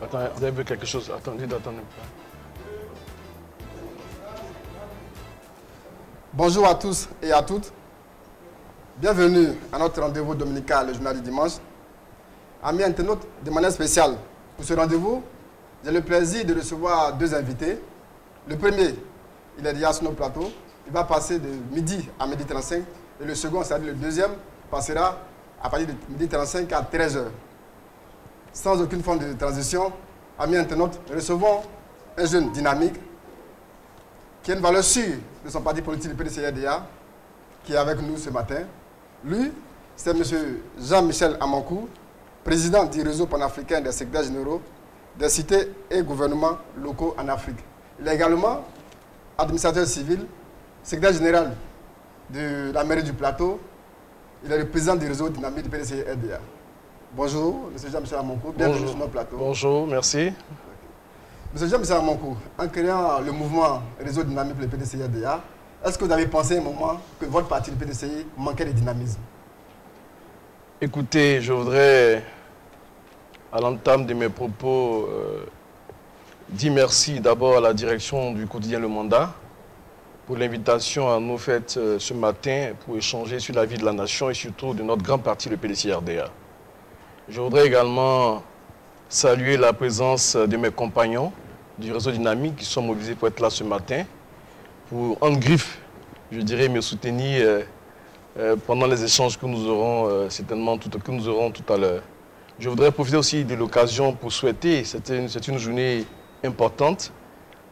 Attends, vous avez vu quelque chose? Attendez, attendez. Bonjour à tous et à toutes. Bienvenue à notre rendez-vous dominical, le journal du dimanche. Amis internautes, de manière spéciale, pour ce rendez-vous, j'ai le plaisir de recevoir deux invités. Le premier, il est déjà sur nos plateaux. Il va passer de midi à midi 35. Et le second, c'est-à-dire le deuxième, passera à partir de midi 35 à 13h. Sans aucune forme de transition, amis internautes, nous recevons un jeune dynamique qui a une valeur sûre de son parti politique, le PDCRDA, qui est avec nous ce matin. Lui, c'est M. Jean-Michel Amankou, président du réseau panafricain des secrétaires généraux des cités et gouvernements locaux en Afrique. Il est également administrateur civil, secrétaire général de la mairie du Plateau. Il est le président du réseau dynamique du PDCRDA. Bonjour, M. Jean-Michel Amankou, bienvenue sur notre plateau. Bonjour, merci. M. Jean-Michel Amankou, en créant le mouvement réseau dynamique pour le PDCRDA, est-ce que vous avez pensé un moment que votre parti, le PDCI, manquait de dynamisme? Écoutez, je voudrais, à l'entame de mes propos, dire merci d'abord à la direction du quotidien Le Mandat pour l'invitation à nous faite ce matin pour échanger sur la vie de la nation et surtout de notre grand parti, le PDCRDA. Je voudrais également saluer la présence de mes compagnons du réseau dynamique qui sont mobilisés pour être là ce matin, pour, en griffe, je dirais, me soutenir pendant les échanges que nous aurons certainement tout à l'heure. Je voudrais profiter aussi de l'occasion pour souhaiter, c'est une journée importante,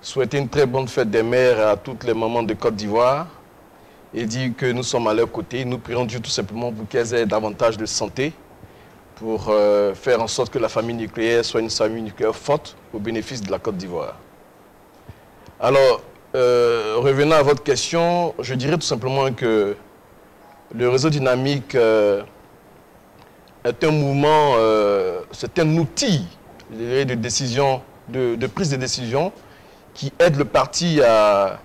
souhaiter une très bonne fête des mères à toutes les mamans de Côte d'Ivoire et dire que nous sommes à leur côté. Nous prions Dieu tout simplement pour qu'elles aient davantage de santé, pour faire en sorte que la famille nucléaire soit une famille nucléaire forte au bénéfice de la Côte d'Ivoire. Alors, revenant à votre question, je dirais tout simplement que le réseau dynamique est un mouvement, c'est un outil de décision, de prise de décision qui aide le parti à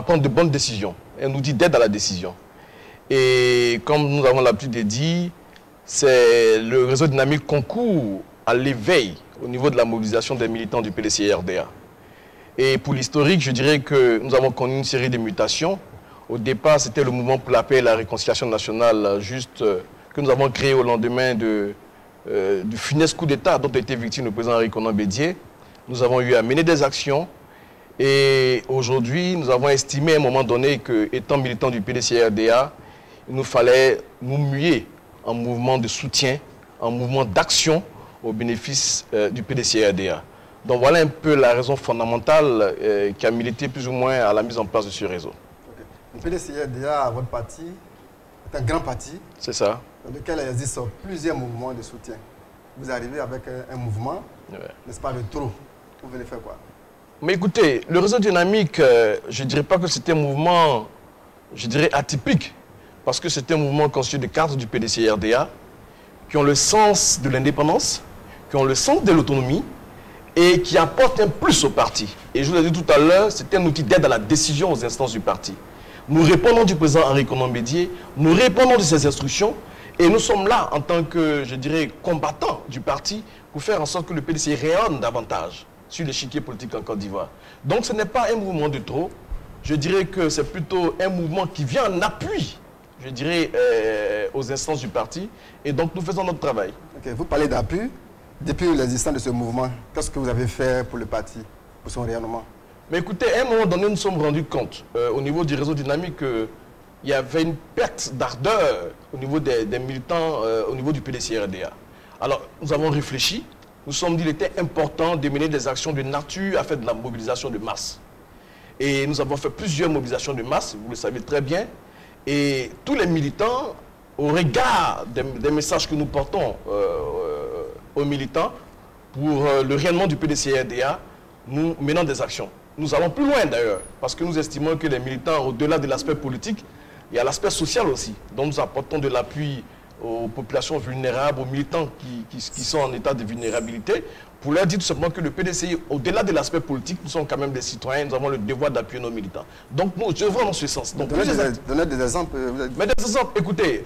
prendre de bonnes décisions, un outil d'aide à la décision. Et comme nous avons l'habitude de dire, c'est le réseau dynamique concourt à l'éveil au niveau de la mobilisation des militants du PDCRDA. Et pour l'historique, je dirais que nous avons connu une série de mutations. Au départ, c'était le mouvement pour la paix et la réconciliation nationale, que nous avons créé au lendemain du funeste coup d'État dont a été victime le président Henri Konan Bédié. Nous avons eu à mener des actions. Et aujourd'hui, nous avons estimé à un moment donné que, étant militants du PDCRDA, il nous fallait nous muer en mouvement de soutien, en mouvement d'action au bénéfice du PDCRDA. Donc voilà un peu la raison fondamentale qui a milité plus ou moins à la mise en place de ce réseau. Okay. Le PDCRDA, votre parti, est un grand parti. C'est ça. Dans lequel il existe plusieurs mouvements de soutien. Vous arrivez avec un mouvement, n'est-ce pas, de trop. Vous venez faire quoi? Mais écoutez, le réseau dynamique, je ne dirais pas que c'était un mouvement, je dirais, atypique. Parce que c'est un mouvement constitué de cadres du PDCRDA qui ont le sens de l'indépendance, qui ont le sens de l'autonomie et qui apportent un plus au parti. Et je vous l'ai dit tout à l'heure, c'est un outil d'aide à la décision aux instances du parti. Nous répondons du président Henri Konan Bédié, nous répondons de ses instructions et nous sommes là en tant que, je dirais, combattants du parti pour faire en sorte que le PDC rayonne davantage sur l'échiquier politique en Côte d'Ivoire. Donc ce n'est pas un mouvement de trop, je dirais que c'est plutôt un mouvement qui vient en appui, je dirais, aux instances du parti. Et donc, nous faisons notre travail. Okay. Vous parlez d'appui. Depuis l'existence de ce mouvement, qu'est-ce que vous avez fait pour le parti, pour son rayonnement? Mais écoutez, à un moment donné, nous nous sommes rendus compte, au niveau du réseau dynamique, qu'il y avait une perte d'ardeur au niveau des militants, au niveau du PDCRDA. Alors, nous avons réfléchi. Nous nous sommes dit qu'il était important de mener des actions de nature à faire de la mobilisation de masse. Et nous avons fait plusieurs mobilisations de masse, vous le savez très bien. Et tous les militants, au regard des messages que nous portons aux militants pour le rayonnement du PDCRDA, nous menons des actions. Nous allons plus loin d'ailleurs, parce que nous estimons que les militants, au-delà de l'aspect politique, il y a l'aspect social aussi. Donc nous apportons de l'appui aux populations vulnérables, aux militants qui sont en état de vulnérabilité, pour leur dire tout simplement que le PDCI, au-delà de l'aspect politique, nous sommes quand même des citoyens, nous avons le devoir d'appuyer nos militants. Donc nous œuvrons dans ce sens. Donc, donnez des exemples. Mais des exemples, écoutez,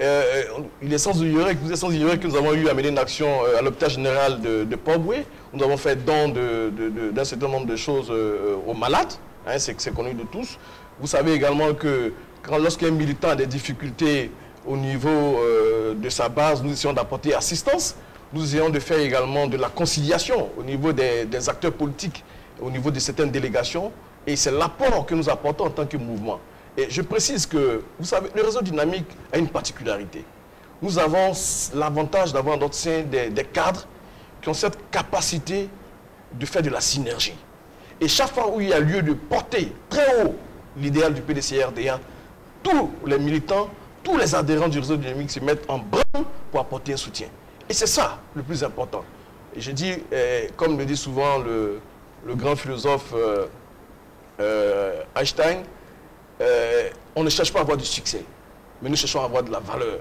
il est sans ignorer que nous avons eu à mener une action à l'hôpital général de Port-Boué. Nous avons fait don d'un certain nombre de choses aux malades, hein, c'est connu de tous. Vous savez également que lorsqu'un militant a des difficultés au niveau de sa base, nous essayons d'apporter assistance. Nous essayons de faire également de la conciliation au niveau des acteurs politiques, au niveau de certaines délégations. Et c'est l'apport que nous apportons en tant que mouvement. Et je précise que, vous savez, le réseau dynamique a une particularité. Nous avons l'avantage d'avoir dans notre sein des cadres qui ont cette capacité de faire de la synergie. Et chaque fois où il y a lieu de porter très haut l'idéal du PDCI-RDA, tous les militants, tous les adhérents du réseau dynamique se mettent en branle pour apporter un soutien. Et c'est ça le plus important. Et je dis, comme le dit souvent le grand philosophe Einstein, on ne cherche pas à avoir du succès, mais nous cherchons à avoir de la valeur.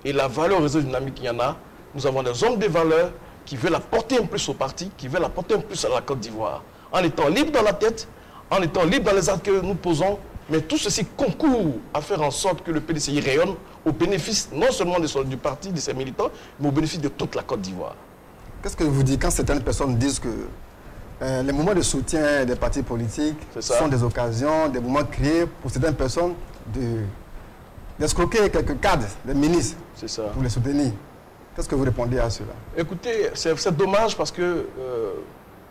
Et la valeur au réseau dynamique, il y en a. Nous avons des hommes de valeur qui veulent apporter un plus au parti, qui veulent apporter un plus à la Côte d'Ivoire, en étant libres dans la tête, en étant libres dans les actes que nous posons, mais tout ceci concourt à faire en sorte que le PDCI rayonne au bénéfice non seulement du parti, de ses militants, mais au bénéfice de toute la Côte d'Ivoire. Qu'est-ce que vous dites quand certaines personnes disent que les moments de soutien des partis politiques sont des occasions, des moments créés pour certaines personnes d'escroquer quelques cadres, des ministres, pour les soutenir? Qu'est-ce que vous répondez à cela? Écoutez, c'est dommage parce que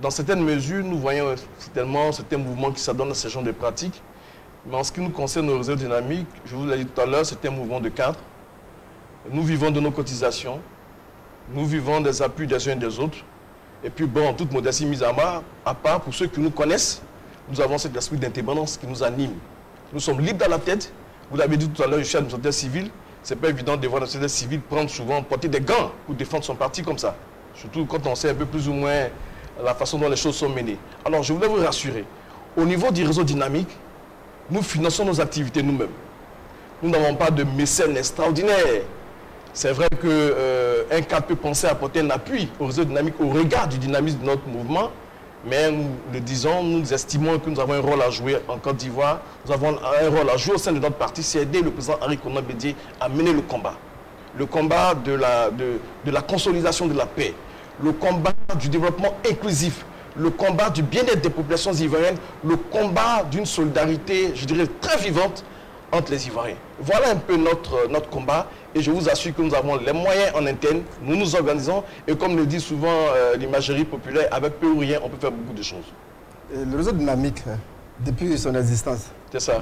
dans certaines mesures, nous voyons certainement certains mouvements qui s'adonnent à ce genre de pratiques. Mais en ce qui nous concerne au réseau dynamique, je vous l'ai dit tout à l'heure, c'est un mouvement de cadre. Nous vivons de nos cotisations, nous vivons des appuis des uns et des autres. Et puis, bon, toute modestie mise à part, pour ceux qui nous connaissent, nous avons cet esprit d'indépendance qui nous anime. Nous sommes libres dans la tête. Vous l'avez dit tout à l'heure, je suis administrateur civil. Ce n'est pas évident de voir l'administrateur civil porter des gants pour défendre son parti comme ça. Surtout quand on sait un peu plus ou moins la façon dont les choses sont menées. Alors, je voulais vous rassurer. Au niveau du réseau dynamique, nous finançons nos activités nous-mêmes. Nous n'avons pas de mécènes extraordinaires. C'est vrai qu'un cadre peut penser à apporter un appui au réseau dynamique au regard du dynamisme de notre mouvement, mais nous le disons, nous estimons que nous avons un rôle à jouer en Côte d'Ivoire. Nous avons un rôle à jouer au sein de notre parti, c'est aider le président Henri Konan Bédié à mener le combat. Le combat de la consolidation de la paix, le combat du développement inclusif, le combat du bien-être des populations ivoiriennes, le combat d'une solidarité, je dirais, très vivante entre les Ivoiriens. Voilà un peu notre combat et je vous assure que nous avons les moyens en interne, nous nous organisons et comme le dit souvent l'imagerie populaire, avec peu ou rien, on peut faire beaucoup de choses. Et le réseau dynamique, depuis son existence,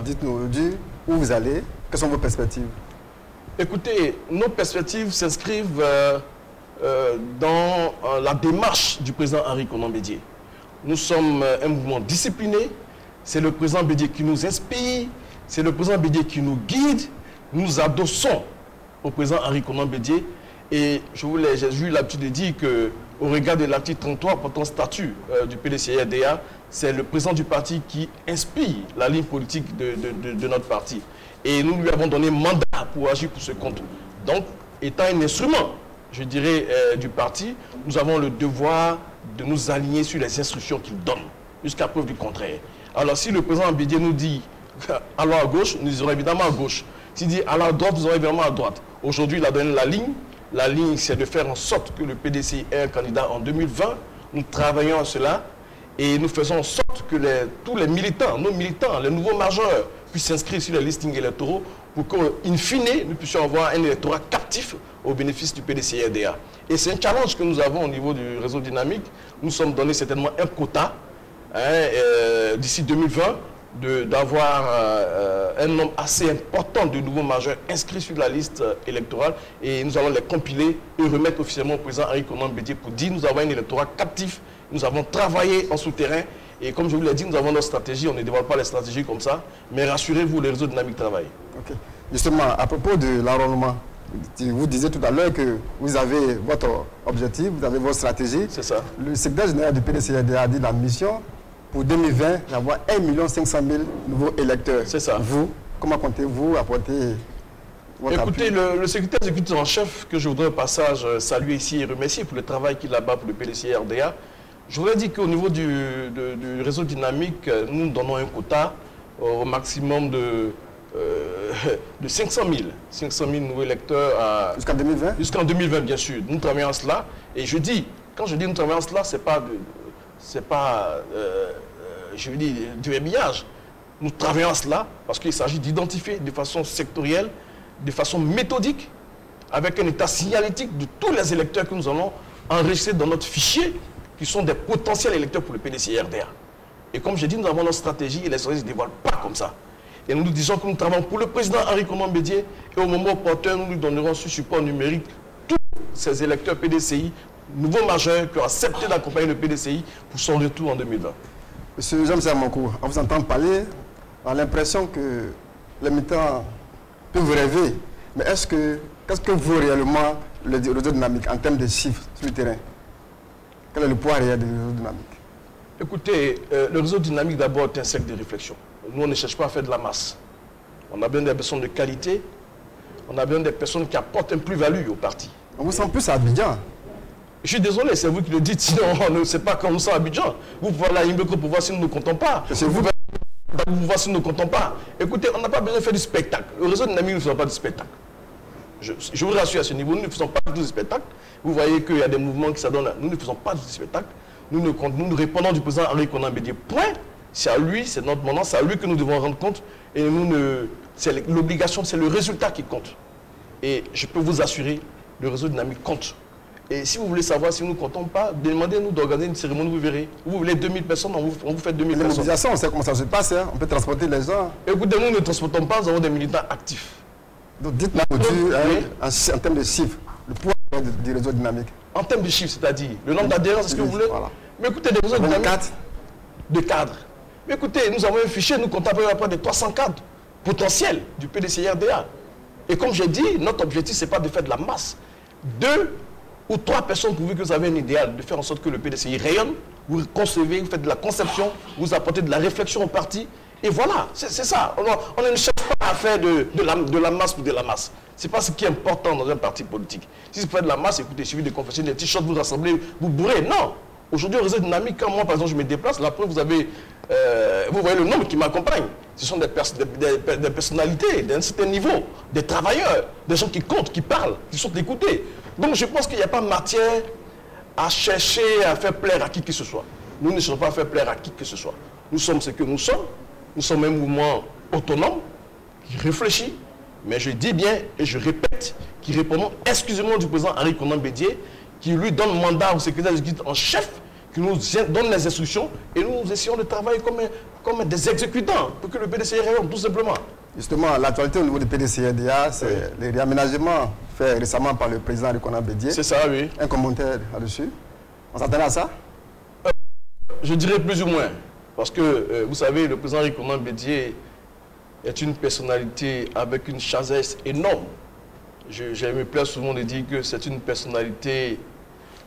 dites-nous aujourd'hui où vous allez, quelles sont vos perspectives? Écoutez, nos perspectives s'inscrivent dans la démarche du président Henri Konan Bédié. Nous sommes un mouvement discipliné, c'est le président Bédié qui nous inspire, c'est le président Bédié qui nous guide, nous adossons au président Henri Konan Bédié et j'ai eu l'habitude de dire qu'au regard de l'article 33 portant statut du PDCI-RDA, c'est le président du parti qui inspire la ligne politique de notre parti. Et nous lui avons donné mandat pour agir pour ce compte. Donc, étant un instrument, je dirais, du parti, nous avons le devoir de nous aligner sur les instructions qu'il donne, jusqu'à preuve du contraire. Alors, si le président Bédié nous dit « allons à gauche », nous irons évidemment à gauche. S'il dit « allons à droite », nous irons évidemment à droite. Aujourd'hui, il a donné la ligne. La ligne, c'est de faire en sorte que le PDCI ait un candidat en 2020. Nous travaillons à cela et nous faisons en sorte que tous les militants, nos militants, les nouveaux majeurs, puissent s'inscrire sur les listings électoraux pour qu'in fine, nous puissions avoir un électorat captif au bénéfice du PDCI-RDA. Et c'est un challenge que nous avons au niveau du réseau dynamique. Nous sommes donnés certainement un quota d'ici 2020 d'avoir un nombre assez important de nouveaux majeurs inscrits sur la liste électorale et nous allons les compiler et remettre officiellement au président Henri Konan Bédié pour dire nous avons un électorat captif, nous avons travaillé en souterrain et comme je vous l'ai dit, nous avons notre stratégie, on ne dévoile pas les stratégies comme ça, mais rassurez-vous, le réseau dynamique travaille. Ok. Justement, à propos de l'enrôlement, vous disiez tout à l'heure que vous avez votre objectif, vous avez votre stratégie. C'est ça. Le secrétaire général du PDCI-RDA a dit la mission pour 2020, d'avoir 1 500 000 nouveaux électeurs. C'est ça. Vous, comment comptez-vous apporter Écoutez, le secrétaire exécutif en chef, que je voudrais au passage saluer ici et remercier pour le travail qu'il a bas pour le PDCI RDA, je voudrais dire qu'au niveau du réseau dynamique, nous donnons un quota au maximum de 500 000 nouveaux électeurs. Jusqu'en 2020 Jusqu'en 2020, bien sûr. Nous travaillons à cela. Et je dis, quand je dis nous travaillons à cela, ce n'est pas, je veux dire, du verbiage. Nous travaillons à cela parce qu'il s'agit d'identifier de façon sectorielle, de façon méthodique, avec un état signalétique de tous les électeurs que nous allons enregistrer dans notre fichier, qui sont des potentiels électeurs pour le PDCI RDA. Et comme je dis, nous avons notre stratégie et les stratégies ne se dévoilent pas comme ça. Et nous nous disons que nous travaillons pour le président Henri Konan Bédié et au moment opportun, nous lui donnerons ce support numérique tous ces électeurs PDCI, nouveaux majeurs qui ont accepté d'accompagner le PDCI pour son retour en 2020. Monsieur Jean-Michel Moncourt, on vous entend parler, on a l'impression que les militants peuvent rêver. Mais qu'est-ce que vaut réellement le réseau dynamique en termes de chiffres sur le terrain? Quel est le poids réel du réseau dynamique? Écoutez, le réseau dynamique d'abord est un cercle de réflexion. Nous, on ne cherche pas à faire de la masse. On a besoin des personnes de qualité, on a besoin des personnes qui apportent un plus-value au parti. On vous sent plus à Abidjan. Je suis désolé, c'est vous qui le dites, sinon on ne sait pas comment nous sommes à Abidjan. Vous pouvez aller à Imbeko pour voir si nous ne comptons pas. C'est vous. Pour voir si nous ne comptons pas. Écoutez, on n'a pas besoin de faire du spectacle. Le réseau dynamique ne fait pas du spectacle. Je vous rassure à ce niveau, nous ne faisons pas du spectacle. Vous voyez qu'il y a des mouvements qui s'adonnent. Nous ne faisons pas du spectacle. Nous répondons du président Henri Konan Bédié. Point. C'est à lui, c'est notre moment, c'est à lui que nous devons rendre compte. Et c'est l'obligation, c'est le résultat qui compte. Et je peux vous assurer, le réseau dynamique compte. Et si vous voulez savoir si nous ne comptons pas, demandez-nous d'organiser une cérémonie, vous verrez. Vous voulez 2000 personnes, on vous fait 2000 personnes. Les mobilisations, on sait comment ça se passe, hein. On peut transporter les gens. Écoutez, nous ne transportons pas, nous avons des militants actifs. Donc dites-moi, en termes de chiffres, le poids du réseau dynamique. En termes de chiffres, c'est-à-dire le nombre d'adhérents, c'est ce que vous voulez. Voilà. Mais écoutez, des réseaux dynamiques de cadres. Mais écoutez, nous avons un fichier, nous comptons à peu près de 300 cadres potentiels du PDCI RDA. Et comme j'ai dit, notre objectif, ce n'est pas de faire de la masse. 2 ou 3 personnes, pourvu que vous avez un idéal, de faire en sorte que le PDCI rayonne, vous concevez, vous faites de la conception, vous apportez de la réflexion au parti. Et voilà, c'est ça. On ne cherche pas à faire de la masse pour de la masse. Ce n'est pas ce qui est important dans un parti politique. Si c'est pour faire de la masse, écoutez, il suffit de confesser des t-shirts, vous rassemblez, vous bourrez. Non. Aujourd'hui, au réseau dynamique, quand moi, par exemple, je me déplace, là, après, vous voyez le nombre qui m'accompagne. Ce sont des personnalités d'un certain niveau, des travailleurs, des gens qui comptent, qui parlent, qui sont écoutés. Donc, je pense qu'il n'y a pas matière à chercher à faire plaire à qui que ce soit. Nous ne cherchons pas à faire plaire à qui que ce soit. Nous sommes ce que nous sommes. Nous sommes un mouvement autonome, qui réfléchit, mais je dis bien et je répète, qui répondons exclusivement du président Henri Konan Bédié, qui lui donne mandat au secrétaire exécutif en chef, qui nous donne les instructions, et nous essayons de travailler comme des exécutants pour que le PDCI rayonne, tout simplement. Justement, l'actualité au niveau du PDCI-RDA, c'est les réaménagements faits récemment par le président Henri Konan Bédié. C'est ça, oui. Un commentaire là-dessus. On s'attendait à ça? Je dirais plus ou moins. Parce que, vous savez, le président Henri Konan Bédié est une personnalité avec une chasesse énorme. Je me plais souvent de dire que c'est une personnalité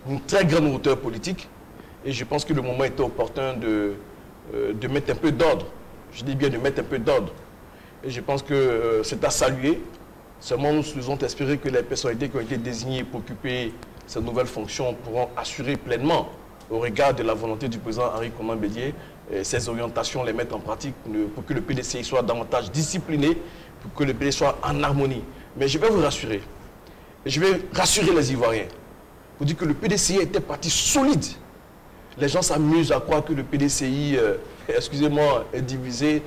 d'une très grande hauteur politique. Et je pense que le moment était opportun de mettre un peu d'ordre. Je dis bien de mettre un peu d'ordre. Et je pense que c'est à saluer. Seulement, nous faisons espérer que les personnalités qui ont été désignées pour occuper ces nouvelles fonctions pourront assurer pleinement, au regard de la volonté du président Henri Konan Bédié, ces orientations, les mettre en pratique pour que le PDCI soit davantage discipliné, pour que le PDCI soit en harmonie. Mais je vais vous rassurer. Et je vais rassurer les Ivoiriens. Pour dire que le PDCI était parti solide. Les gens s'amusent à croire que le PDCI, excusez-moi, est divisé,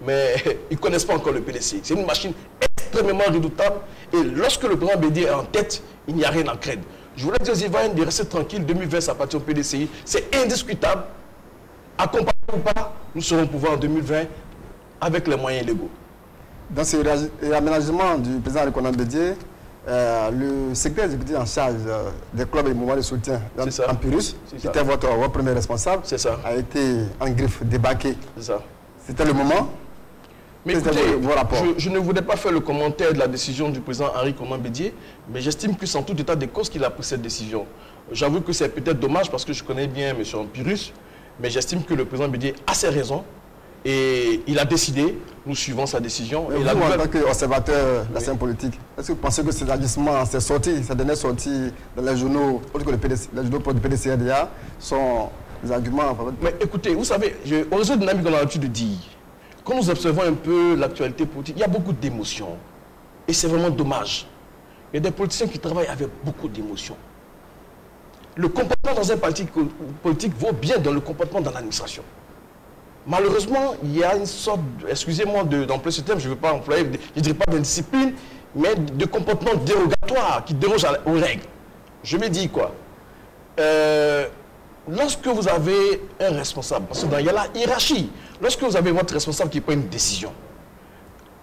mais ils ne connaissent pas encore le PDCI. C'est une machine extrêmement redoutable. Et lorsque le président Bédié est en tête, il n'y a rien à craindre. Je voulais dire aux Ivoiriens de rester tranquilles. 2020, ça appartient au PDCI. C'est indiscutable. Accompagné ou pas, nous serons au pouvoir en 2020 avec les moyens légaux. Dans ce réaménagement du président Henri Konan Bédié, le secrétaire exécutif en charge des clubs et mouvements de soutien, Ampirus, qui était votre premier responsable, a été en griffe, débarqué. C'est ça. C'était le moment. Mais écoutez, je ne voulais pas faire le commentaire de la décision du président Henri Konan Bédié, mais j'estime que c'est en tout état de cause qu'il a pris cette décision. J'avoue que c'est peut-être dommage parce que je connais bien M. Ampirus, mais j'estime que le président Bédié a ses raisons Et il a décidé, nous suivons sa décision. Et vous, en tant qu'observateur de la scène politique, est-ce que vous pensez que ces agissements, ces dernières sorties dans les journaux, les journaux du PDC-RDA sont des arguments en faveur de... Mais écoutez, vous savez, au réseau dynamique, on a l'habitude de dire, quand nous observons un peu l'actualité politique, il y a beaucoup d'émotions. Et c'est vraiment dommage. Il y a des politiciens qui travaillent avec beaucoup d'émotions. Le comportement dans un parti politique vaut bien dans le comportement dans l'administration. Malheureusement, il y a une sorte, excusez-moi d'employer ce terme, je ne veux pas employer, je ne dirais pas d'indiscipline, mais de comportement dérogatoire qui déroge aux règles. Je me dis quoi? Lorsque vous avez un responsable, parce qu'il y a la hiérarchie, lorsque vous avez votre responsable qui prend une décision,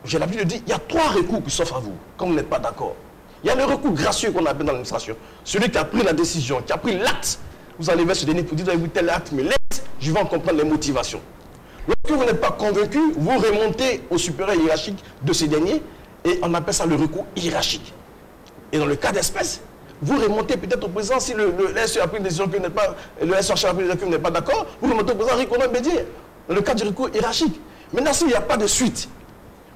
j'ai l'habitude de dire, il y a 3 recours qui s'offrent à vous, quand vous n'êtes pas d'accord. Il y a le recours gracieux qu'on appelle dans l'administration. Celui qui a pris la décision, qui a pris l'acte, vous allez vers ce dernier pour dire, vous tel acte, mais l'acte, je vais en comprendre les motivations. Lorsque vous n'êtes pas convaincu, vous remontez au supérieur hiérarchique de ces derniers et on appelle ça le recours hiérarchique. Et dans le cas d'espèce, vous remontez peut-être au président si le SE a pris une décision que vous n'êtes pas, le SE a pris une décision que vous n'êtes pas d'accord, vous remontez au président Riconon Bédier, dans le cas du recours hiérarchique. Maintenant, s'il n'y a pas de suite,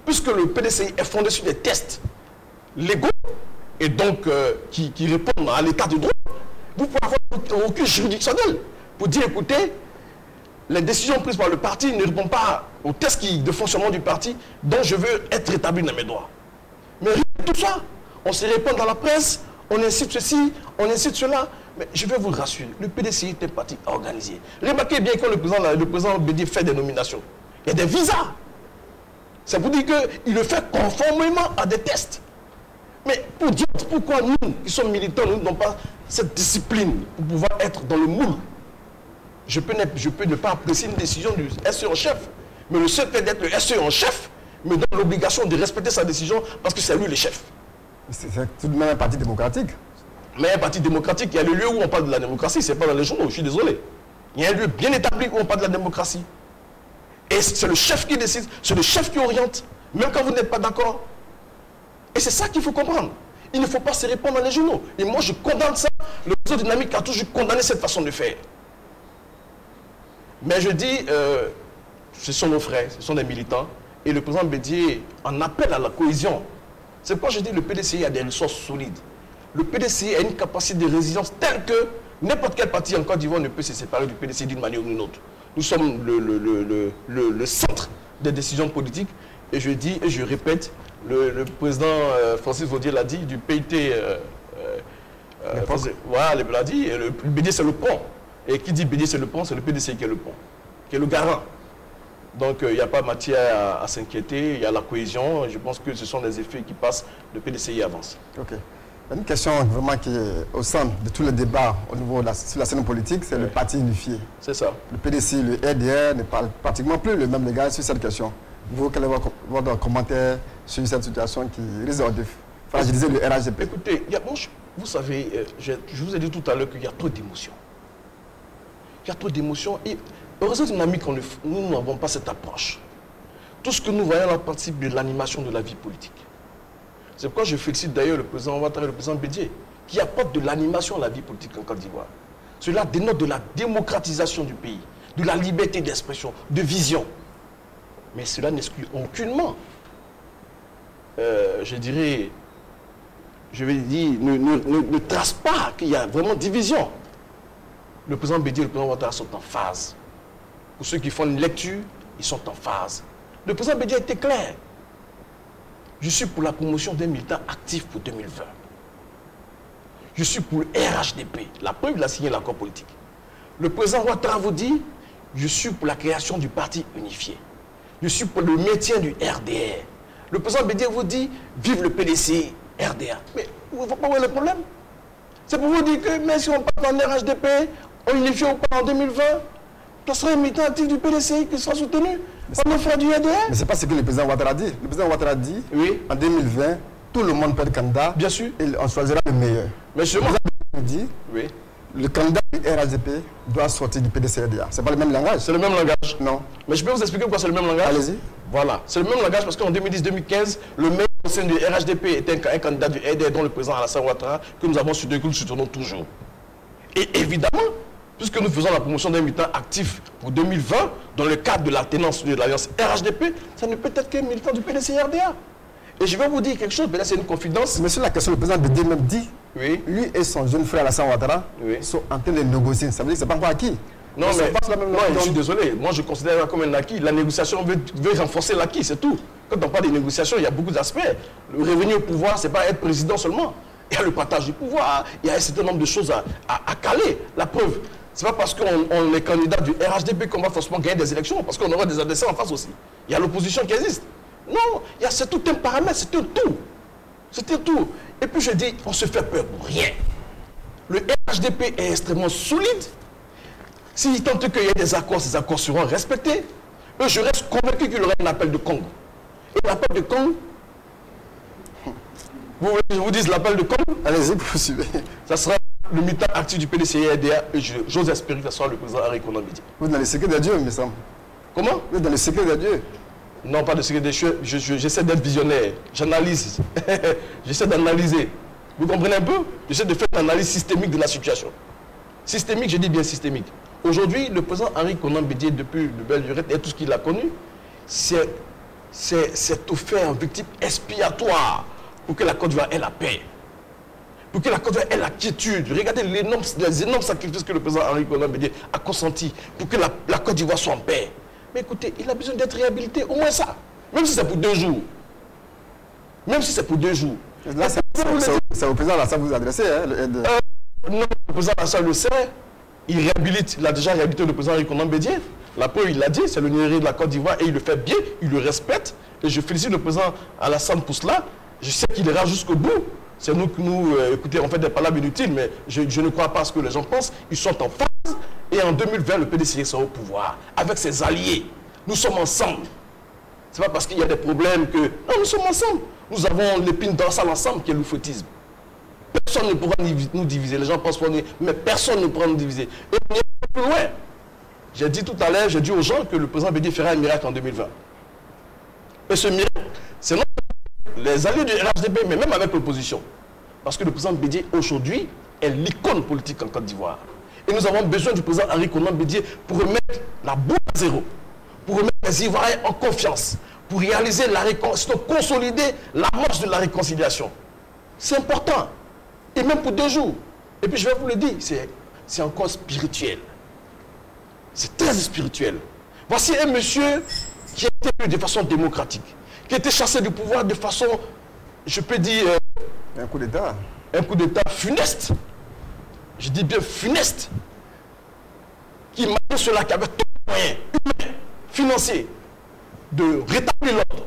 puisque le PDCI est fondé sur des tests légaux et donc qui répondent à l'état du droit, vous pouvez avoir un recul juridictionnel pour dire, écoutez, les décisions prises par le parti ne répondent pas aux tests de fonctionnement du parti dont je veux être rétabli dans mes droits. Mais tout ça, on se répond dans la presse, on incite ceci, on incite cela. Mais je vais vous rassurer, le PDCI est un parti organisé. Remarquez bien quand le président Bédier fait des nominations, il y a des visas. Ça vous dit qu'il le fait conformément à des tests. Mais pour dire pourquoi nous, qui sommes militants, nous n'avons pas cette discipline pour pouvoir être dans le moule. Je peux ne pas apprécier une décision du SE en chef. Mais le seul fait d'être le SE en chef me donne l'obligation de respecter sa décision parce que c'est lui le chef. C'est tout de même un parti démocratique. Mais un parti démocratique, il y a le lieu où on parle de la démocratie, ce n'est pas dans les journaux, je suis désolé. Il y a un lieu bien établi où on parle de la démocratie. Et c'est le chef qui décide, c'est le chef qui oriente, même quand vous n'êtes pas d'accord. Et c'est ça qu'il faut comprendre. Il ne faut pas se répondre dans les journaux. Et moi, je condamne ça. Le réseau dynamique a toujours condamné cette façon de faire. Mais je dis, ce sont nos frères, ce sont des militants. Et le président Bédier en appelle à la cohésion. C'est pourquoi je dis que le PDCI a des ressources solides. Le PDCI a une capacité de résilience telle que n'importe quel parti en Côte d'Ivoire ne peut se séparer du PDCI d'une manière ou d'une autre. Nous sommes le centre des décisions politiques. Et je dis, et je répète, le président Francis Vaudier l'a dit, du PIT, voilà, il l'a dit, le Bédier c'est le pont. Et qui dit Bédier c'est le pont, c'est le PDCI qui est le pont, qui est le garant. Donc il n'y a pas matière à s'inquiéter, il y a la cohésion. Je pense que ce sont des effets qui passent, le PDCI avance. Ok. Une question vraiment qui est au centre de tous les débats au niveau sur la scène politique, c'est le parti unifié. C'est ça. Le PDCI, le RDR ne parle pratiquement plus le même langage sur cette question. Vous, quel est votre commentaire sur cette situation qui risque de fragiliser le RHDP? Écoutez, vous savez, je vous ai dit tout à l'heure qu'il y a trop d'émotions. Il y a trop d'émotions et au réseau dynamique, nous n'avons pas cette approche. Tout ce que nous voyons là participe de l'animation de la vie politique. C'est pourquoi je félicite d'ailleurs le président Ouattara et le président Bédier qui apportent de l'animation à la vie politique en Côte d'Ivoire. Cela dénote de la démocratisation du pays, de la liberté d'expression, de vision. Mais cela n'exclut aucunement, je dirais, je vais dire, ne trace pas qu'il y a vraiment division. Le président Bédier et le président Ouattara sont en phase. Pour ceux qui font une lecture, ils sont en phase. Le président Bédier était clair. Je suis pour la promotion d'un militant actif pour 2020. Je suis pour le RHDP. La preuve, il a signé l'accord politique. Le président Ouattara vous dit, je suis pour la création du parti unifié. Je suis pour le maintien du RDR. Le président Bédier vous dit, vive le PDCI, RDR. Mais vous ne voyez pas où est le problème? C'est pour vous dire que même si on part en RHDP, on unifie ou pas en 2020, ce sera un militant actif du PDCI qui sera soutenu par nos frères du RDR. Mais ce n'est pas ce que le président Ouattara dit. Le président Ouattara dit, oui, en 2020, tout le monde peut être candidat. Bien sûr. Et on choisira le meilleur. Mais je dit, oui, le candidat du RHDP doit sortir du PDCRDA. Ce n'est pas le même langage. C'est le même langage. Non. Mais je peux vous expliquer pourquoi c'est le même langage. Allez-y. Voilà. C'est le même langage parce qu'en 2010-2015, le maire au sein du RHDP était un candidat du RDR dont le président Alassane Ouattara que nous avons soutenu, que nous soutenons toujours. Et évidemment, puisque nous faisons la promotion d'un militant actif pour 2020, dans le cadre de l'alternance de l'Alliance RHDP, ça ne peut être qu'un militant du PDC-RDA. Et je vais vous dire quelque chose, mais là c'est une confidence. Mais sur la question, le président Bédié même dit, oui. Lui et son jeune frère Alassane Ouattara sont en train de négocier. Ça veut dire que ce n'est pas encore acquis. Non, mais moi, je suis désolé. Moi, je considère ça comme un acquis. La négociation veut renforcer l'acquis, c'est tout. Quand on parle de négociation, il y a beaucoup d'aspects. Le revenir au pouvoir, ce n'est pas être président seulement. Il y a le partage du pouvoir. Il y a un certain nombre de choses à caler. La preuve, ce n'est pas parce qu'on est candidat du RHDP qu'on va forcément gagner des élections, parce qu'on aura des adversaires en face aussi. Il y a l'opposition qui existe. Non, c'est tout un paramètre, c'est un tout. C'était tout. Et puis je dis, on se fait peur pour rien. Le RHDP est extrêmement solide. S'il tente qu'il y ait des accords, ces accords seront respectés. Je reste convaincu qu'il y aura un appel de Congo. Et l'appel de Congo, vous voulez que je vous dise l'appel de Congo? Allez-y, poursuivez. Ça sera le militant actif du PDC-RDA et j'ose espérer que ce soit le président Henri Konan Bédié. Vous êtes dans le secret de Dieu, il me semble. Comment? Vous êtes dans le secret de Dieu. Non, pas de secret de Dieu. J'essaie d'être visionnaire. J'analyse. J'essaie d'analyser. Vous comprenez un peu? J'essaie de faire une analyse systémique de la situation. Systémique, je dis bien systémique. Aujourd'hui, le président Henri Konan Bédié, depuis de belle durée, et tout ce qu'il a connu, c'est tout faire en victime expiatoire pour que la Côte d'Ivoire ait la paix. Pour que la Côte d'Ivoire ait la quiétude. Regardez les énormes sacrifices que le président Henri Konan Bédié a consentis pour que la Côte d'Ivoire soit en paix. Mais écoutez, il a besoin d'être réhabilité, au moins ça. Même si c'est pour 2 jours. Même si c'est pour 2 jours. Là, c'est au président Alassane vous adressez, hein, non, le président Alassane le sait. Il réhabilite, il a déjà réhabilité le président Henri Konan Bédié. La preuve, il l'a dit, c'est le numéro de la Côte d'Ivoire et il le fait bien, il le respecte. Et je félicite le président Alassane pour cela. Je sais qu'il ira jusqu'au bout. C'est nous que écoutez, on fait des palabres inutiles, mais je ne crois pas à ce que les gens pensent. Ils sont en phase. Et en 2020, le PDC sera au pouvoir, avec ses alliés. Nous sommes ensemble. Ce n'est pas parce qu'il y a des problèmes que... Non, nous sommes ensemble. Nous avons l'épine dorsale ensemble qui est l'oufoutisme. Personne ne pourra nous diviser. Les gens pensent qu'on est... Mais personne ne pourra nous diviser. Et on est plus loin. J'ai dit tout à l'heure, j'ai dit aux gens que le président Bédié fera un miracle en 2020. Et ce miracle, c'est non les alliés du RHDP, mais même avec l'opposition. Parce que le président Bédié, aujourd'hui, est l'icône politique en Côte d'Ivoire. Et nous avons besoin du président Henri Konan Bédié pour remettre la boule à zéro, pour remettre les Ivoiriens en confiance, pour réaliser la réconciliation, consolider la marche de la réconciliation. C'est important. Et même pour 2 jours. Et puis je vais vous le dire, c'est encore spirituel. C'est très spirituel. Voici un monsieur qui a été élu de façon démocratique, qui a été chassé du pouvoir de façon, je peux dire... un coup d'État. Un coup d'État funeste. Je dis bien funeste. Qui malgré cela, qui avait tous les moyens humains, financiers, de rétablir l'ordre,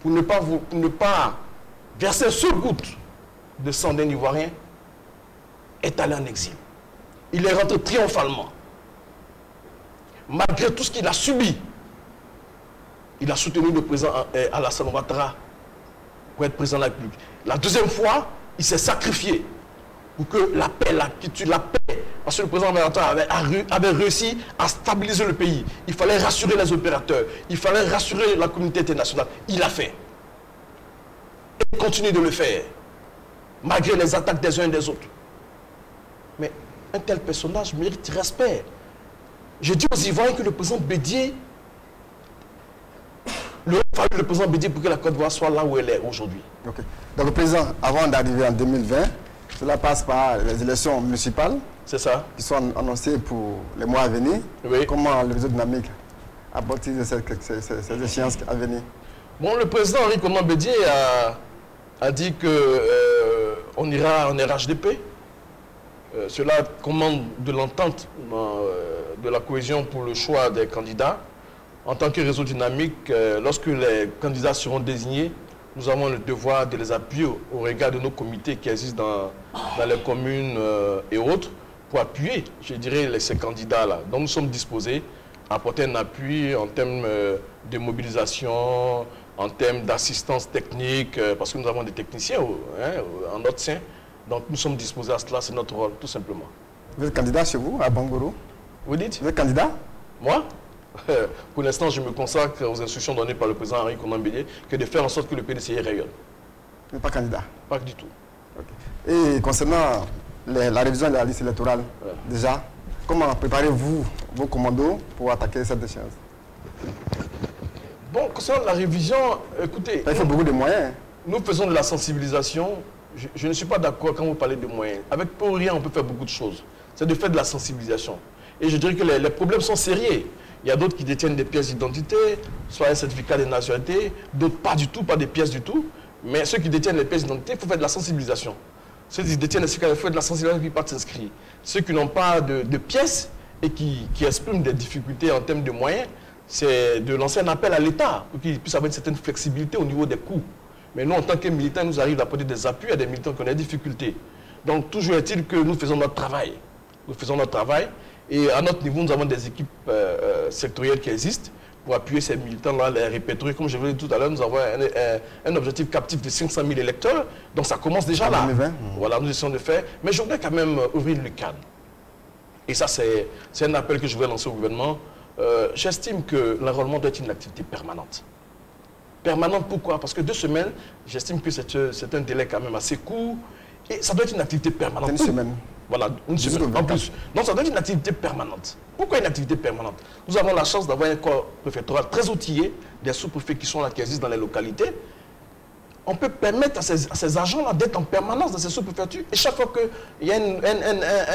pour ne pas verser un seul goutte de sang d'un Ivoirien, est allé en exil. Il est rentré triomphalement. Malgré tout ce qu'il a subi, il a soutenu le président Alassane Ouattara pour être président de la République. La deuxième fois, il s'est sacrifié pour que la paix, la quiétude, la paix, parce que le président Ouattara avait réussi à stabiliser le pays. Il fallait rassurer les opérateurs, il fallait rassurer la communauté internationale. Il l'a fait. Et il continue de le faire, malgré les attaques des uns et des autres. Mais un tel personnage mérite respect. Je dis aux Ivoiriens que le président Bédié, il aurait fallu le président Bédié pour que la Côte d'Ivoire soit là où elle est aujourd'hui. Okay. Donc le président, avant d'arriver en 2020, cela passe par les élections municipales. C'est ça. Qui sont annoncées pour les mois à venir. Oui. Comment le réseau dynamique aborde ces échéances à venir? Bon, le président Henri Konan Bédié a dit qu'on ira en RHDP. Cela commande de l'entente de la cohésion pour le choix des candidats. En tant que réseau dynamique, lorsque les candidats seront désignés, nous avons le devoir de les appuyer au regard de nos comités qui existent dans les communes et autres pour appuyer, je dirais, ces candidats-là. Donc nous sommes disposés à apporter un appui en termes de mobilisation, en termes d'assistance technique, parce que nous avons des techniciens en notre sein. Donc nous sommes disposés à cela, c'est notre rôle, tout simplement. Vous êtes candidat chez vous, à Bangoro? Vous dites? Vous êtes candidat? Moi? Pour l'instant, je me consacre aux instructions données par le président Henri Konan Bédié, que de faire en sorte que le PDC rayonne. Vous n'êtes pas candidat? Pas du tout. Okay. Et concernant la révision de la liste électorale. Déjà, comment préparez-vous vos commandos pour attaquer cette échéance? Bon, concernant la révision, écoutez... Il faut beaucoup de moyens. Nous faisons de la sensibilisation. Je ne suis pas d'accord quand vous parlez de moyens. Avec peu ou rien, on peut faire beaucoup de choses. C'est de faire de la sensibilisation. Et je dirais que les problèmes sont sérieux. Il y a d'autres qui détiennent des pièces d'identité, soit un certificat de nationalité, d'autres pas du tout, pas des pièces du tout. Mais ceux qui détiennent les pièces d'identité, il faut faire de la sensibilisation. Ceux qui détiennent les certificats, il faut faire de la sensibilisation qui partent s'inscrire. Ceux qui n'ont pas de pièces et qui expriment des difficultés en termes de moyens, c'est de lancer un appel à l'État pour qu'il puisse avoir une certaine flexibilité au niveau des coûts. Mais nous, en tant que militants, nous arrivons à apporter des appuis à des militants qui ont des difficultés. Donc, toujours est-il que nous faisons notre travail. Nous faisons notre travail. Et à notre niveau, nous avons des équipes sectorielles qui existent pour appuyer ces militants-là, les répertorier. Comme je vous l'ai dit tout à l'heure, nous avons un objectif captif de 500 000 électeurs. Donc, ça commence déjà là. 2020. Voilà, nous essayons de faire. Mais je voudrais quand même ouvrir le cadre. Et ça, c'est un appel que je voudrais lancer au gouvernement. J'estime que l'enrôlement doit être une activité permanente. Permanente, pourquoi? Parce que 2 semaines, j'estime que c'est un délai quand même assez court. Et ça doit être une activité permanente. Une semaine. Voilà, une semaine en plus. Donc ça doit être une activité permanente. Pourquoi une activité permanente? Nous avons la chance d'avoir un corps préfectoral très outillé, des sous-préfets qui sont là, qui existent dans les localités. On peut permettre à ces agents-là d'être en permanence dans ces sous-préfectures. Et chaque fois qu'il y a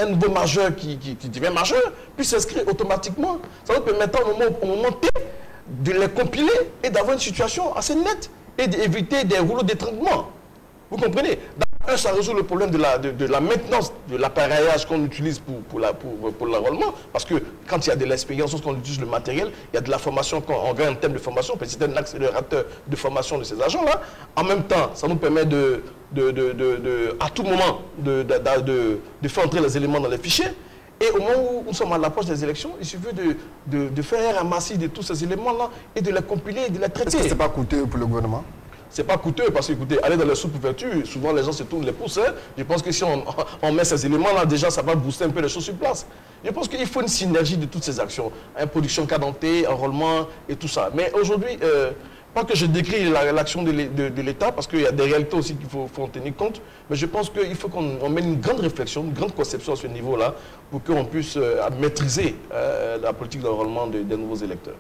un nouveau majeur qui devient majeur, puis s'inscrire automatiquement. Ça va permettre au moment T de les compiler et d'avoir une situation assez nette et d'éviter des rouleaux d'étranglement. Vous comprenez? D'abord, ça résout le problème de la maintenance, de l'appareillage qu'on utilise pour l'enrôlement. Parce que quand il y a de l'expérience, lorsqu'on utilise le matériel, il y a de la formation, on gagne en termes de formation, c'est un accélérateur de formation de ces agents-là. En même temps, ça nous permet à tout moment de faire entrer les éléments dans les fichiers. Et au moment où nous sommes à l'approche des élections, il suffit de faire un ramassis de tous ces éléments-là et de les compiler et de les traiter. Est-ce que ce n'est pas coûteux pour le gouvernement? C'est pas coûteux parce que, écoutez, aller dans les sous-préfectures, souvent les gens se tournent les pouces. Hein. Je pense que si on met ces éléments-là, déjà, ça va booster un peu les choses sur place. Je pense qu'il faut une synergie de toutes ces actions. Production cadentée, enrôlement et tout ça. Mais aujourd'hui, pas que je décris l'action de l'État, parce qu'il y a des réalités aussi qu'il faut en tenir compte, mais je pense qu'il faut qu'on mène une grande réflexion, une grande conception à ce niveau-là, pour qu'on puisse maîtriser la politique d'enrôlement des nouveaux électeurs.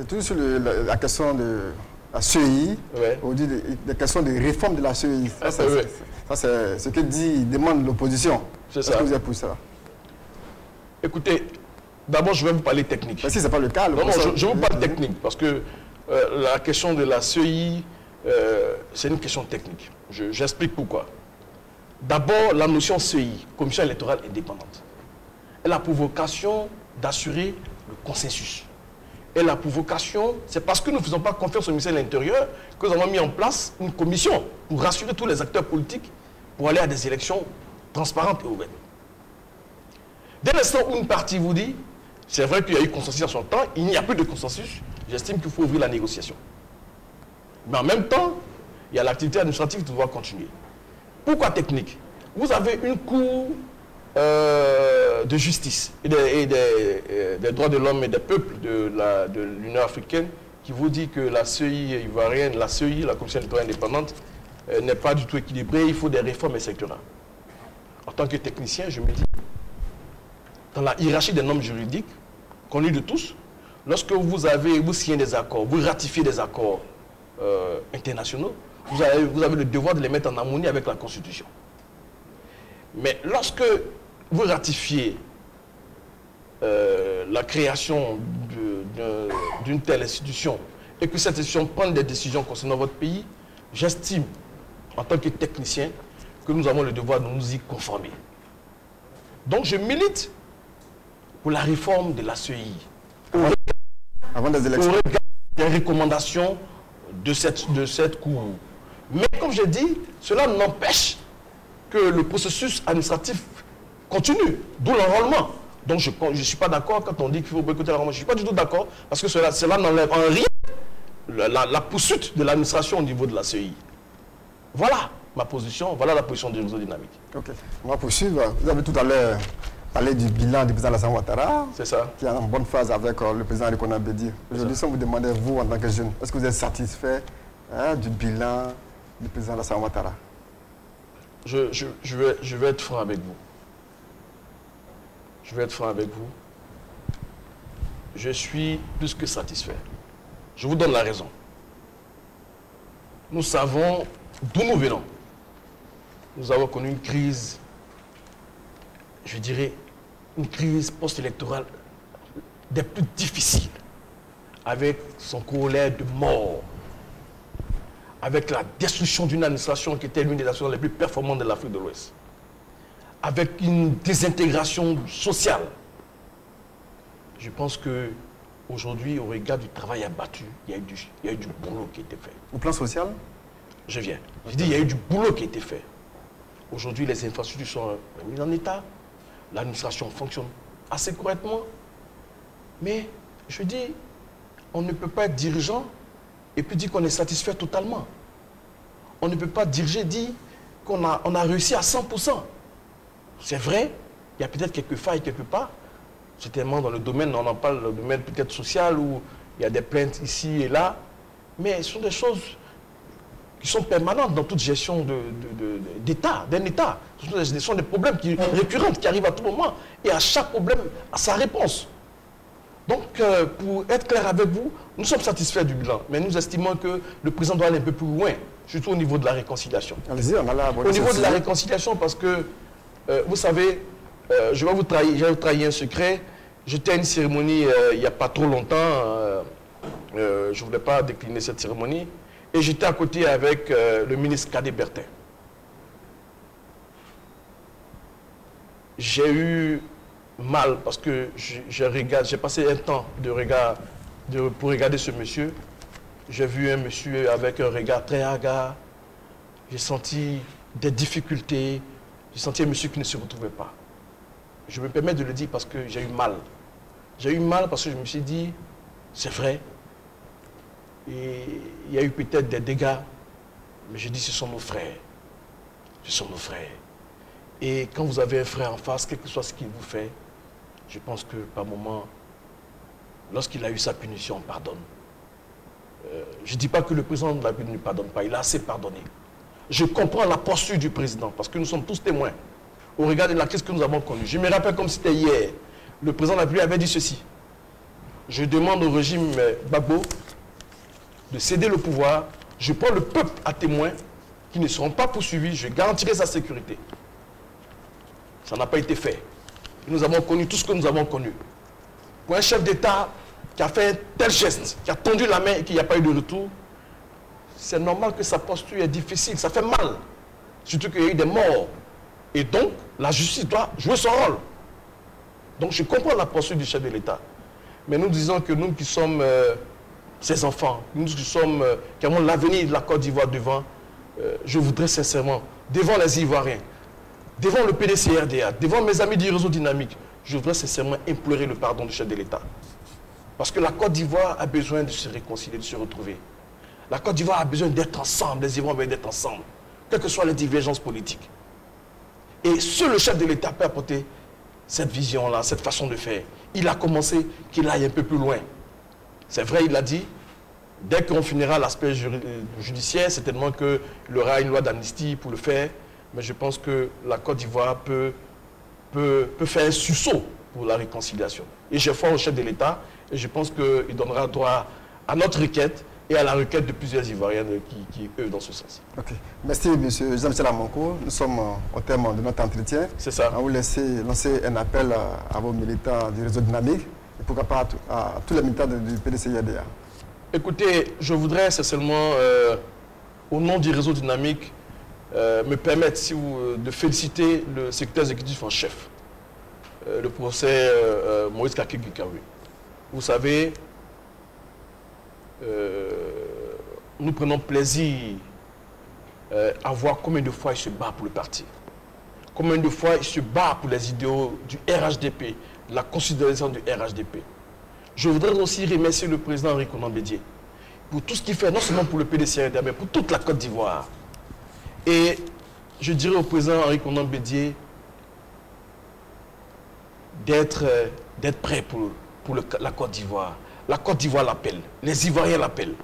Et tout sur la question de la CEI, on dit des questions de réforme de la CEI. Ça, c'est ce que demande l'opposition. Est-ce que vous êtes pour ça? Écoutez, d'abord, je vais vous parler technique. Mais si ce n'est pas le cas... Non, je vous parle technique, parce que la question de la CEI, c'est une question technique. J'explique pourquoi. D'abord, la notion CEI, Commission électorale indépendante, elle a pour vocation d'assurer le consensus. Et la provocation, c'est parce que nous ne faisons pas confiance au ministère de l'Intérieur que nous avons mis en place une commission pour rassurer tous les acteurs politiques pour aller à des élections transparentes et ouvertes. Dès l'instant où une partie vous dit, c'est vrai qu'il y a eu consensus en son temps, il n'y a plus de consensus, j'estime qu'il faut ouvrir la négociation. Mais en même temps, il y a l'activité administrative qui doit continuer. Pourquoi technique? Vous avez une cour de justice et des droits de l'homme et des peuples de l'Union africaine qui vous dit que la CEI ivoirienne, la CEI, la Commission électorale indépendante, n'est pas du tout équilibrée, il faut des réformes, etc. En tant que technicien, je me dis, dans la hiérarchie des normes juridiques, connues de tous, lorsque vous signez des accords, vous ratifiez des accords internationaux, vous avez le devoir de les mettre en harmonie avec la Constitution. Mais lorsque vous ratifiez la création d'une telle institution et que cette institution prend des décisions concernant votre pays, j'estime, en tant que technicien, que nous avons le devoir de nous y conformer. Donc je milite pour la réforme de la CEI. Avant des élections. Au regard des recommandations de cette Cour. Mais comme je dis, cela n'empêche que le processus administratif continue, d'où l'enrôlement. Donc je ne suis pas d'accord quand on dit qu'il faut boycotter l'enrôlement. Je ne suis pas du tout d'accord parce que cela n'enlève en rien la poursuite de l'administration au niveau de la CEI. Voilà ma position, voilà la position de Réseau Dynamique. Ok, on va poursuivre. Vous avez tout à l'heure parlé du bilan du président Alassane Ouattara, c'est ça, qui est en bonne phase avec le président Alikouna Bédi. Aujourd'hui, si on vous demandait, vous, en tant que jeune, est-ce que vous êtes satisfait du bilan du président Alassane Ouattara? je vais être franc avec vous. Je vais être franc avec vous. Je suis plus que satisfait. Je vous donne la raison. Nous savons d'où nous venons. Nous avons connu une crise, je dirais, une crise post-électorale des plus difficiles, avec son corollaire de mort, avec la destruction d'une administration qui était l'une des nations les plus performantes de l'Afrique de l'Ouest, avec une désintégration sociale. Je pense qu'aujourd'hui, au regard du travail abattu, il y a eu du boulot qui a été fait. Au plan social? Je viens. Je dis, il y a eu du boulot qui a été fait. Aujourd'hui, les infrastructures sont mises en état. L'administration fonctionne assez correctement. Mais, je dis, on ne peut pas être dirigeant et puis dire qu'on est satisfait totalement. On ne peut pas diriger, dire qu'on a réussi à 100%. C'est vrai, il y a peut-être quelques failles quelque part. C'est tellement dans le domaine, on en parle, le domaine peut-être social, où il y a des plaintes ici et là. Mais ce sont des choses qui sont permanentes dans toute gestion d'État, d'un État. Ce sont des problèmes récurrents qui arrivent à tout moment. Et à chaque problème, à sa réponse. Donc, pour être clair avec vous, nous sommes satisfaits du bilan. Mais nous estimons que le président doit aller un peu plus loin, surtout au niveau de la réconciliation. Allez-y, on a là. Au niveau de la réconciliation, parce que, vous savez, je vais vous trahir un secret. J'étais à une cérémonie il n'y a pas trop longtemps. Je ne voulais pas décliner cette cérémonie. Et j'étais à côté avec le ministre Cadet Bertin. J'ai eu mal parce que j'ai passé un temps pour regarder ce monsieur. J'ai vu un monsieur avec un regard très hagard. J'ai senti des difficultés. J'ai senti un monsieur qui ne se retrouvait pas. Je me permets de le dire parce que j'ai eu mal. J'ai eu mal parce que je me suis dit, c'est vrai. Et il y a eu peut-être des dégâts, mais je dis ce sont nos frères. Ce sont nos frères. Et quand vous avez un frère en face, quel que soit ce qu'il vous fait, je pense que par moment, lorsqu'il a eu sa punition, on pardonne. Je ne dis pas que le président de la République ne pardonne pas, il a assez pardonné. Je comprends la posture du président, parce que nous sommes tous témoins au regard de la crise que nous avons connue. Je me rappelle comme c'était hier, le président de la République avait dit ceci. Je demande au régime Gbagbo de céder le pouvoir, je prends le peuple à témoin, qui ne seront pas poursuivis, je garantirai sa sécurité. Ça n'a pas été fait. Nous avons connu tout ce que nous avons connu. Pour un chef d'État qui a fait un tel geste, qui a tendu la main et qu'il n'y a pas eu de retour, c'est normal que sa posture est difficile, ça fait mal. Surtout qu'il y a eu des morts. Et donc, la justice doit jouer son rôle. Donc, je comprends la posture du chef de l'État. Mais nous disons que nous qui sommes ses enfants, nous qui avons l'avenir de la Côte d'Ivoire devant, je voudrais sincèrement, devant les Ivoiriens, devant le PDC-RDA, devant mes amis du réseau dynamique, je voudrais sincèrement implorer le pardon du chef de l'État. Parce que la Côte d'Ivoire a besoin de se réconcilier, de se retrouver. La Côte d'Ivoire a besoin d'être ensemble, les Ivoiriens veulent d'être ensemble, quelles que soient les divergences politiques. Et seul le chef de l'État peut apporter cette vision-là, cette façon de faire. Il a commencé qu'il aille un peu plus loin. C'est vrai, il a dit, dès qu'on finira l'aspect judiciaire, certainement qu'il y aura une loi d'amnistie pour le faire. Mais je pense que la Côte d'Ivoire peut faire un sursaut pour la réconciliation. Et j'ai foi au chef de l'État et je pense qu'il donnera droit à notre requête et à la requête de plusieurs Ivoiriens qui œuvrent dans ce sens. Ok. Merci, M. Jean-Michel Amonko. Nous sommes au terme de notre entretien. C'est ça. On vous laisse lancer un appel à vos militants du réseau dynamique et pourquoi pas à tous les militants du PDC-RDA. Écoutez, je voudrais seulement, au nom du réseau dynamique, me permettre de féliciter le secrétaire exécutif en chef, le professeur Maurice Kakegikawi. Vous savez, nous prenons plaisir à voir combien de fois il se bat pour le parti. Combien de fois il se bat pour les idéaux du RHDP, la considération du RHDP. Je voudrais aussi remercier le président Henri Konan Bédié pour tout ce qu'il fait, non seulement pour le PDC-RDA, mais pour toute la Côte d'Ivoire. Et je dirais au président Henri Konan Bédié d'être prêt pour la Côte d'Ivoire. La Côte d'Ivoire l'appelle, les Ivoiriens l'appellent.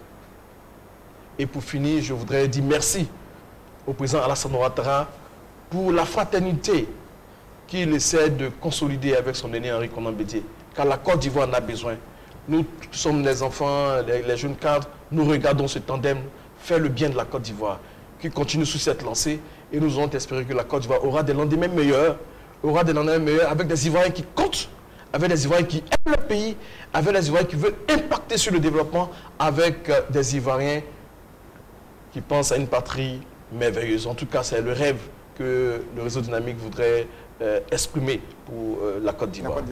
Et pour finir, je voudrais dire merci au président Alassane Ouattara pour la fraternité qu'il essaie de consolider avec son aîné Henri Konan Bédié. Car la Côte d'Ivoire en a besoin. Nous sommes les enfants, les jeunes cadres, nous regardons ce tandem faire le bien de la Côte d'Ivoire, qui continue sous cette lancée. Et nous allons espérer que la Côte d'Ivoire aura des lendemains meilleurs, avec des Ivoiriens qui comptent, avec des Ivoiriens qui aiment le pays, avec des Ivoiriens qui veulent impacter sur le développement, avec des Ivoiriens qui pensent à une patrie merveilleuse. En tout cas, c'est le rêve que le réseau dynamique voudrait exprimer pour la Côte d'Ivoire.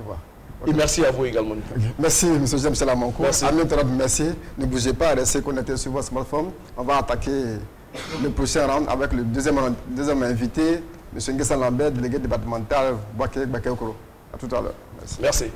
Et merci à vous également. Merci, M. James Salamanco. Merci. Ne bougez pas, restez connectés sur votre smartphone. On va attaquer le prochain round avec le deuxième invité, M. Nguessan Lambert, délégué départemental Boaké Bakéokoro. À tout à l'heure. Merci.